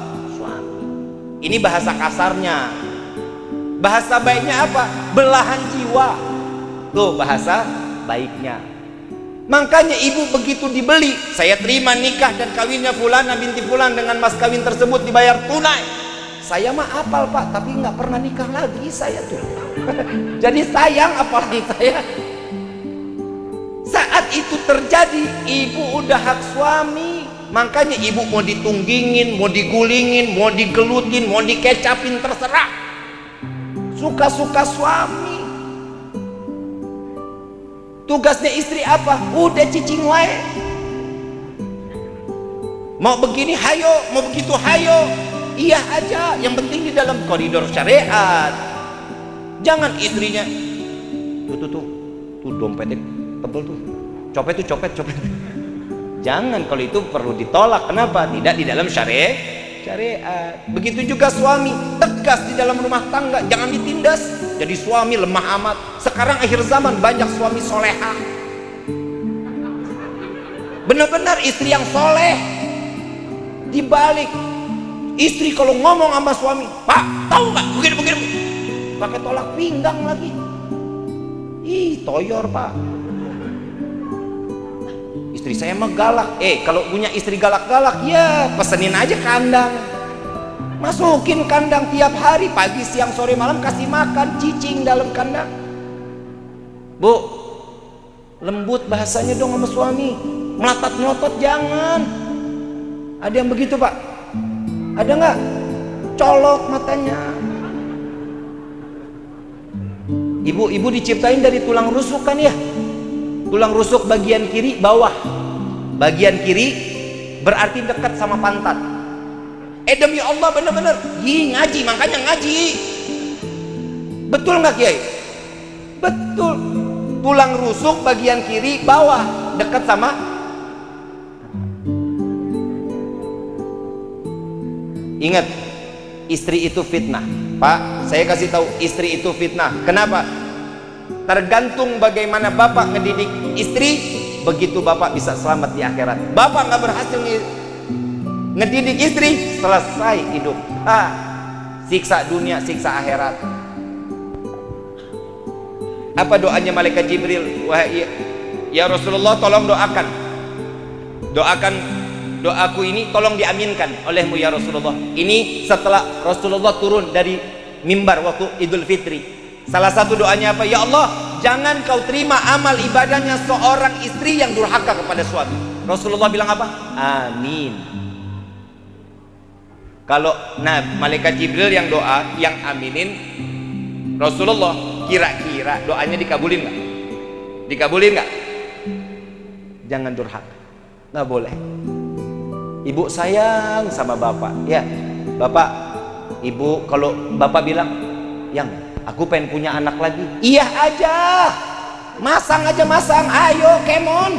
Ini bahasa kasarnya. Bahasa baiknya apa? Belahan jiwa. Tuh bahasa baiknya. Makanya ibu begitu dibeli, saya terima nikah dan kawinnya Fulana binti Fulan dengan mas kawin tersebut dibayar tunai. Saya mah apal pak, tapi nggak pernah nikah lagi saya tuh. Jadi sayang apalagi saya. Saat itu terjadi, ibu udah hak suami. Makanya ibu mau ditunggingin, mau digulingin, mau digelutin, mau dikecapin, terserah. Suka-suka suami. Tugasnya istri apa? Udah cicing wae. Mau begini hayo, mau begitu hayo. Iya aja, yang penting di dalam koridor syariat. Jangan istrinya tuh dompetnya tebel tuh. Copet. Jangan, kalau itu perlu ditolak. Kenapa? Tidak di dalam syariat. Begitu juga suami, tegas di dalam rumah tangga, jangan ditindas. Jadi suami lemah amat. Sekarang akhir zaman banyak suami soleha. benar-benar istri yang soleh. Dibalik, istri kalau ngomong sama suami, Pak, tahu nggak begini, pakai tolak pinggang lagi. Ih, toyor Pak. Istri saya mah galak. Kalau punya istri galak-galak, ya pesenin aja kandang, masukin kandang tiap hari, pagi, siang, sore, malam, kasih makan cicing dalam kandang. Bu, lembut bahasanya dong sama suami, melotot-melotot jangan. Ada yang begitu Pak? Ada nggak? Colok matanya. Ibu diciptain dari tulang rusuk kan ya? Tulang rusuk bagian kiri bawah, bagian kiri berarti dekat sama pantat. Demi Allah bener-bener ngaji, makanya ngaji. Betul nggak Kiai? Betul. Tulang rusuk bagian kiri bawah dekat sama. Ingat, istri itu fitnah. Pak, saya kasih tahu, istri itu fitnah. Kenapa? Tergantung bagaimana bapak ngedidik istri, begitu bapak bisa selamat di akhirat. Bapak nggak berhasil ngedidik istri, selesai hidup. Siksa dunia, siksa akhirat. Apa doanya malaikat Jibril? Wahai ya Rasulullah, tolong doakan doaku ini tolong diaminkan olehmu ya Rasulullah. Ini setelah Rasulullah turun dari mimbar waktu Idul Fitri. Salah satu doanya apa? Ya Allah, jangan kau terima amal ibadahnya seorang istri yang durhaka kepada suami. Rasulullah bilang apa? Amin. Kalau malaikat Jibril yang doa, yang aminin Rasulullah, kira-kira doanya dikabulin nggak? Dikabulin nggak? Jangan durhaka, nggak boleh. Ibu sayang sama bapak, ya bapak, ibu kalau bapak bilang, yang aku pengen punya anak lagi, iya aja, masang, ayo kemon.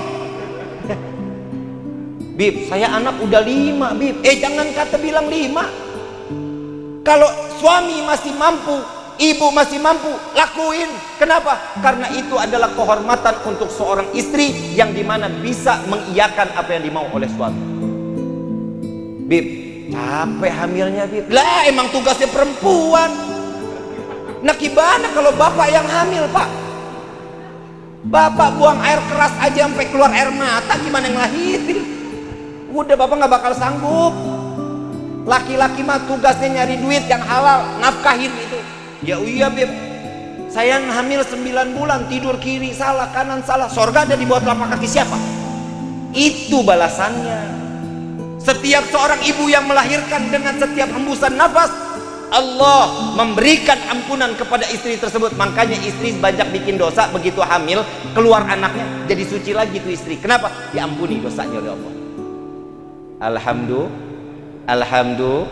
Bib, saya anak udah 5 Bib. Jangan kata bilang 5. Kalau suami masih mampu, ibu masih mampu, lakuin. Kenapa? Karena itu adalah kehormatan untuk seorang istri yang dimana bisa mengiyakan apa yang dimau oleh suami. Bib, capek hamilnya Bib. Lah emang tugasnya perempuan. Nah gimana kalau bapak yang hamil Pak? Bapak buang air keras aja sampai keluar air mata, gimana yang lahirin? Udah bapak nggak bakal sanggup. Laki-laki mah tugasnya nyari duit yang halal, nafkahin itu. Ya iya Bib, saya hamil 9 bulan, tidur kiri salah, kanan salah. Sorga ada di bawah telapak kaki siapa? Itu balasannya. Setiap seorang ibu yang melahirkan dengan setiap hembusan nafas, Allah memberikan ampunan kepada istri tersebut. Makanya istri banyak bikin dosa, begitu hamil keluar anaknya jadi suci lagi tuh istri. Kenapa? Diampuni dosanya oleh Allah. Alhamdulillah,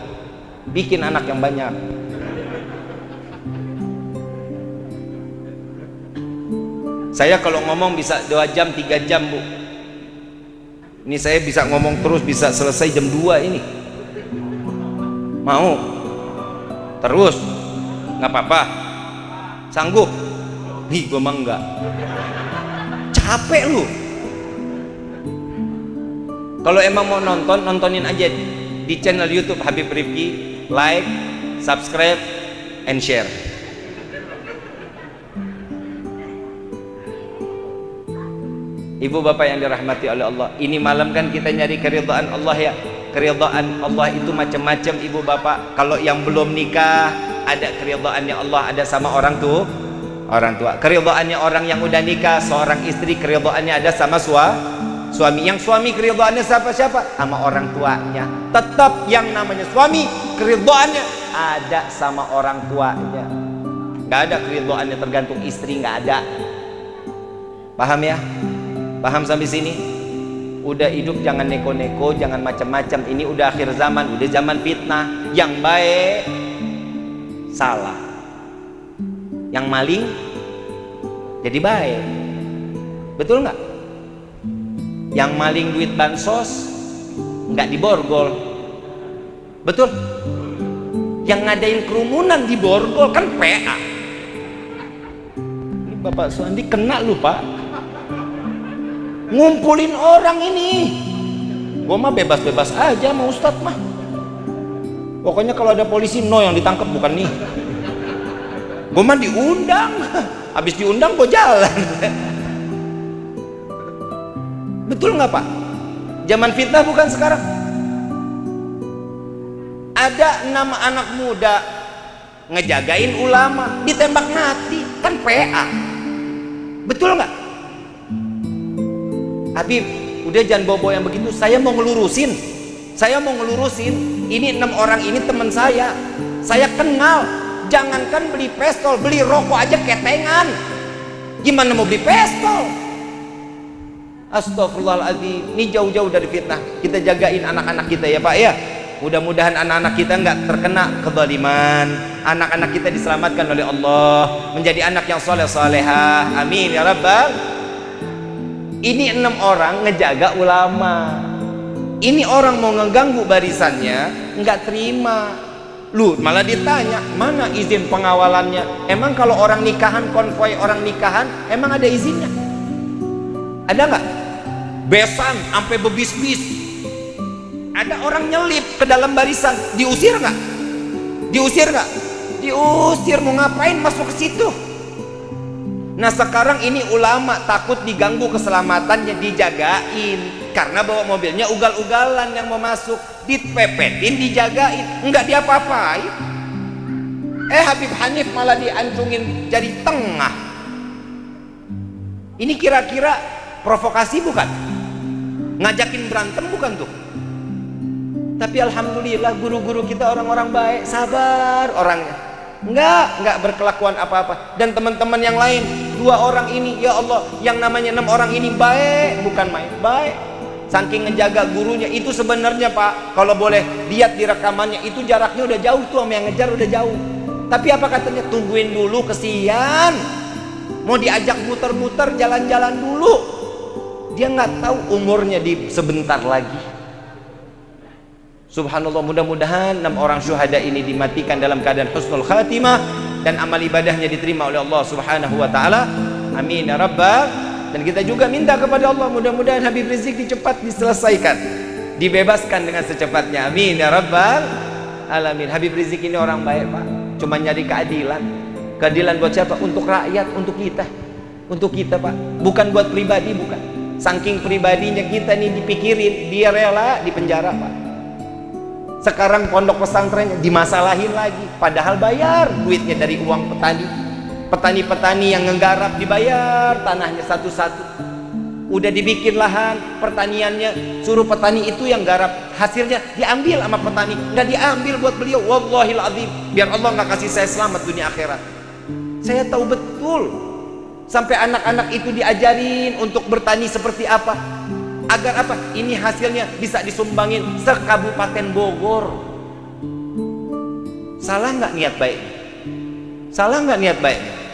bikin anak yang banyak. Saya kalau ngomong bisa 2 jam 3 jam Bu. Ini saya bisa ngomong terus, bisa selesai jam 2 ini. Mau? Terus? Nggak apa-apa? Sanggup? Gue mah enggak. Capek lu. Kalau emang mau nonton, nontonin aja di channel YouTube Habib Rifqi. Like, subscribe, and share. Ibu bapak yang dirahmati oleh Allah, ini malam kan kita nyari keridhaan Allah ya. Keridhaan Allah itu macam-macam ibu bapak. Kalau yang belum nikah, ada keridhaannya Allah, ada sama orang tua. Keridhaannya orang yang udah nikah, seorang istri keridhaannya ada sama suami. Yang suami keridhaannya siapa? Sama orang tuanya. Tetap yang namanya suami keridhaannya ada sama orang tuanya. Nggak ada keridhaannya tergantung istri, nggak ada. Paham ya? Paham sampai sini? Udah hidup jangan neko-neko, jangan macam-macam. Ini udah akhir zaman, udah zaman fitnah. Yang baik salah, yang maling jadi baik. Betul nggak? Yang maling duit bansos nggak diborgol. Betul? Yang ngadain kerumunan diborgol kan PA. Ini Bapak Suandi kena lu Pak. ngumpulin orang ini. Gua mah bebas-bebas aja sama Ustadz mah. Pokoknya kalau ada polisi no yang ditangkap, bukan nih. Gua mah diundang. Habis diundang gua jalan. Betul nggak Pak? Zaman fitnah bukan sekarang? Ada 6 anak muda ngejagain ulama, ditembak mati, kan PA. Betul nggak? Habib, udah jangan bobo yang begitu. Saya mau ngelurusin. Ini 6 orang ini teman saya kenal. Jangankan beli pistol, beli rokok aja ketengan. Gimana mau beli pistol? Astagfirullahaladzim. Ini jauh-jauh dari fitnah. Kita jagain anak-anak kita ya Pak ya. Mudah-mudahan anak-anak kita nggak terkena kezaliman. Anak-anak kita diselamatkan oleh Allah, menjadi anak yang soleh-solehah. Amin ya Rabbal. Ini 6 orang ngejaga ulama. Ini orang mau ngeganggu barisannya, nggak terima. Lu malah ditanya, mana izin pengawalannya? Emang kalau orang nikahan, konvoi orang nikahan, emang ada izinnya? Ada nggak? Besan sampai bebis-bis. Ada orang nyelip ke dalam barisan, diusir nggak? Diusir nggak? Diusir. Mau ngapain masuk ke situ? Nah sekarang ini ulama takut diganggu keselamatannya, dijagain. Karena bawa mobilnya ugal-ugalan yang mau masuk, dipepetin, dijagain, nggak diapa-apain. Habib Hanif malah diancungin jari tengah. Ini kira-kira provokasi bukan? Ngajakin berantem bukan tuh? Tapi alhamdulillah guru-guru kita orang-orang baik, sabar orangnya, nggak berkelakuan apa-apa. Dan teman-teman yang lain, 2 orang ini, ya Allah, yang namanya 6 orang ini baik, bukan main, baik. Saking ngejaga gurunya itu sebenarnya Pak, kalau boleh lihat di rekamannya, itu jaraknya udah jauh tuh, sama yang ngejar udah jauh. Tapi apa katanya? Tungguin dulu, kesian. Mau diajak muter-muter, jalan-jalan dulu. Dia nggak tahu umurnya di sebentar lagi. Subhanallah, mudah-mudahan 6 orang syuhada ini dimatikan dalam keadaan husnul khatimah dan amal ibadahnya diterima oleh Allah Subhanahu wa taala. Amin ya rabbal. Dan kita juga minta kepada Allah, mudah-mudahan Habib Rizik cepat diselesaikan, dibebaskan dengan secepatnya. Amin ya rabbal alamin. Habib Rizik ini orang baik Pak, cuma nyari keadilan. Keadilan buat siapa? Untuk rakyat, untuk kita. Untuk kita Pak, bukan buat pribadi, bukan. Saking pribadinya kita nih dipikirin, dia rela di penjara Pak. Sekarang pondok pesantrennya dimasalahin lagi, padahal bayar duitnya dari uang petani. Petani-petani yang ngegarap dibayar tanahnya satu-satu. Udah dibikin lahan pertaniannya, suruh petani itu yang garap, hasilnya diambil sama petani, nggak diambil buat beliau. Wallahil azim, biar Allah nggak kasih saya selamat dunia akhirat. Saya tahu betul. Sampai anak-anak itu diajarin untuk bertani seperti apa, agar apa? Ini hasilnya bisa disumbangin se-Kabupaten Bogor. Salah nggak niat baiknya? Salah nggak niat baiknya?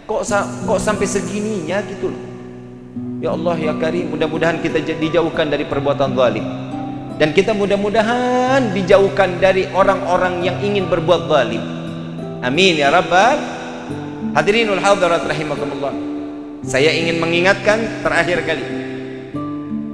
Kok sampai segininya gitu loh. Ya Allah ya Karim, mudah-mudahan kita dijauhkan dari perbuatan zalim, dan kita mudah-mudahan dijauhkan dari orang-orang yang ingin berbuat zalim. Amin ya rabbal hadirinul hadirat rahimakumullah. Saya ingin mengingatkan terakhir kali,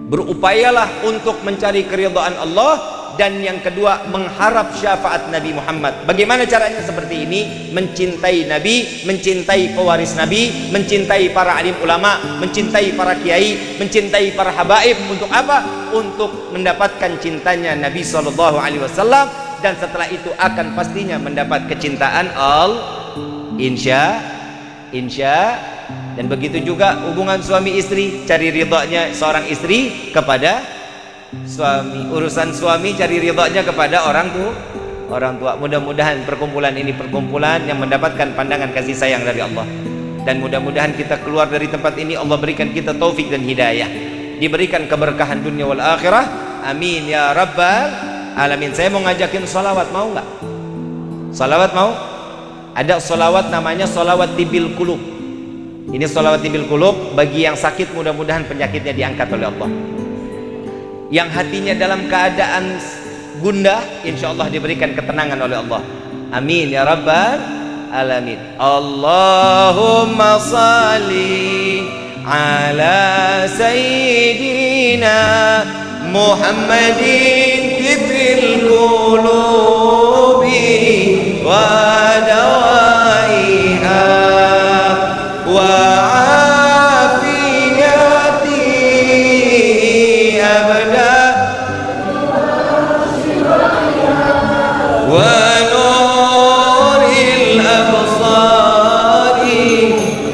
berupayalah untuk mencari keridhaan Allah. Dan yang kedua, mengharap syafaat Nabi Muhammad. Bagaimana caranya? Seperti ini: mencintai Nabi, mencintai pewaris Nabi, mencintai para alim ulama, mencintai para kiai, mencintai para habaib. Untuk apa? Untuk mendapatkan cintanya Nabi SAW. Dan setelah itu akan pastinya mendapat kecintaan Allah. Insya. Dan begitu juga hubungan suami istri, cari ridhonya seorang istri kepada suami, urusan suami cari ridhonya kepada orang tua. Mudah-mudahan perkumpulan ini perkumpulan yang mendapatkan pandangan kasih sayang dari Allah. Dan mudah-mudahan kita keluar dari tempat ini, Allah berikan kita taufik dan hidayah, diberikan keberkahan dunia wal akhirah. Amin ya rabbal alamin. Saya mau ngajakin salawat, mau nggak? Salawat mau? Ada salawat namanya salawat tibil qulub. Ini salawat tibil qulub bagi yang sakit, mudah-mudahan penyakitnya diangkat oleh Allah. Yang hatinya dalam keadaan gundah, insya Allah diberikan ketenangan oleh Allah. Amin ya rabbal alamin. Allahumma salli ala sayyidina Muhammadin tibbil qulubi wa dawaiha wa afiyati abada wa nuril absari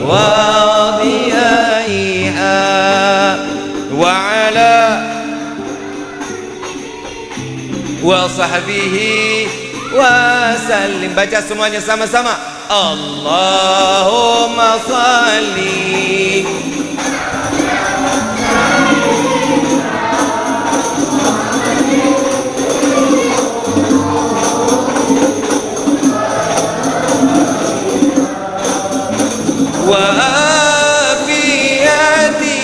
wa diyaiha wa ala wa sahbihi wa sallim. Baca semuanya sama-sama. Allahumma salli wa afiyati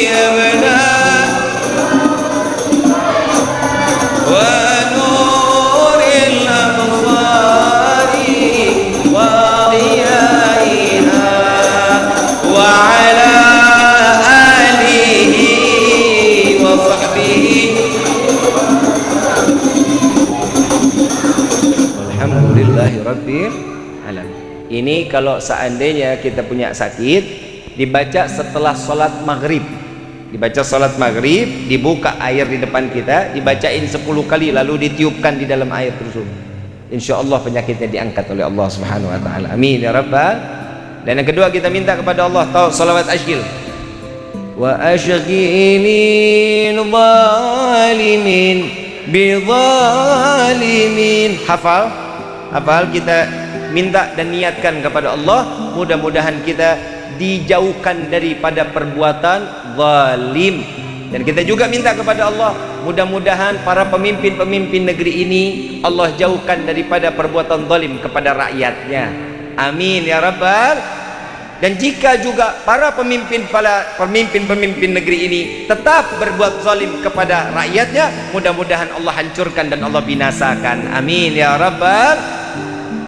abna wa nuril absari wa diyaiha wa ala alihi wa sahbihi. Alhamdulillahi rabbil alamin. Ini kalau seandainya kita punya sakit, dibaca setelah sholat maghrib. Dibaca sholat maghrib, dibuka air di depan kita, dibacain 10 kali, lalu ditiupkan di dalam air tersebut. Insya Allah penyakitnya diangkat oleh Allah Subhanahu Wa Taala. Amin ya Rabbal. Dan yang kedua kita minta kepada Allah, tahu salawat ashghil. Wa ashghilin zalimin bi zalimin. Hafal, hafal kita. Minta dan niatkan kepada Allah, mudah-mudahan kita dijauhkan daripada perbuatan zalim. Dan kita juga minta kepada Allah, mudah-mudahan para pemimpin-pemimpin negeri ini Allah jauhkan daripada perbuatan zalim kepada rakyatnya. Amin ya Rabbal. Dan jika juga para pemimpin negeri ini tetap berbuat zalim kepada rakyatnya, mudah-mudahan Allah hancurkan dan Allah binasakan. Amin ya Rabbal